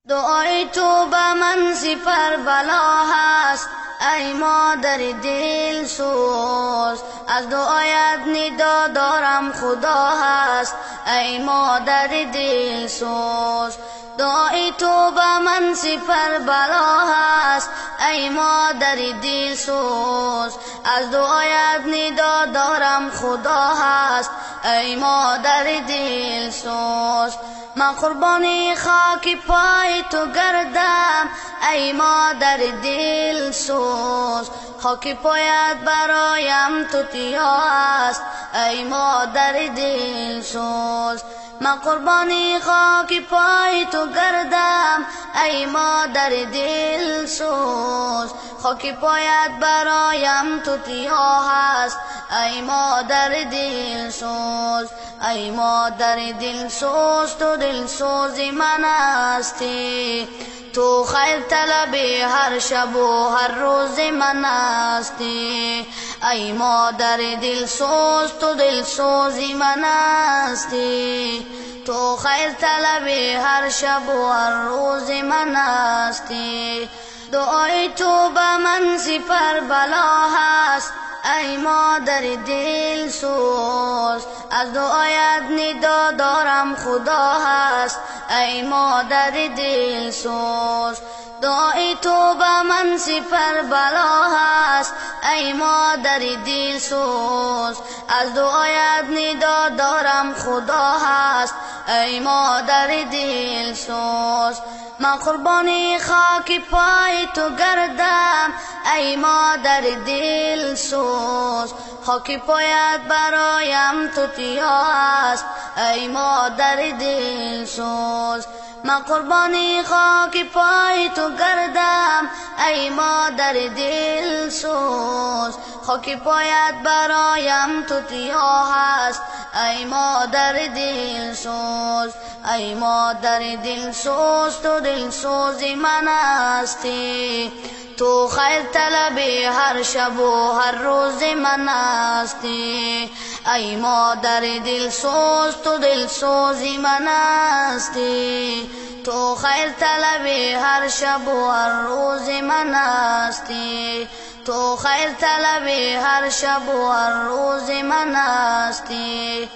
دعای تو به من سپر بلا هست ای مادر دل سوز، از دعایت ندا دارم خدا هست ای مادر دل سوز. دعای تو به من سپر بلا هست ای مادر دل سوز، از دعایت ندا دارم خدا هست ای مادر دل سوز. من قربانی خاک پای تو گردم ای مادر دل سوز، خاک پایت برایم توتیا است ای مادر دل سوز. من قربانی خاک پای تو گردم ای مادر دل سوز، خاک پایت برایم توتیا هست ای مادر دل سوز. ای مادر دل سوز تو دل سوز من هستی، تو خیر طلب هر شب و هر روز من هستی. ای مادر دل سوز تو دل سوز من هستی، تو خیر طلب هر شب و هر روز من هستی. دعای تو به من سپر بلا هست ای مادر دل سوز، از دعایت ندا دارم خدا هست ای مادر دل سوز. دعای تو به من سپر بلا هست ای مادر دل سوز، از دعایت ندا دارم خدا هست ای مادر دل سوز. من قربانی خاک پای تو گردم ای مادر دل سوز، خاک پایت برایم توتیا است ای مادر دل سوز. من قربانی خاک پای تو گردم ای مادر دل سوز، خاک پایت برایم توتیا هست ای مادر دل سوز. ای مادر دل سوز تو دل سوز من هستی، تو خیر طلب هر شب و هر روز من هستی. ای مادر دل سوز تو دل سوز من هستی، تو خیر طلب هر شب و هر روز من هستی. تو خیر طلب هر شب و هر روز من هستی.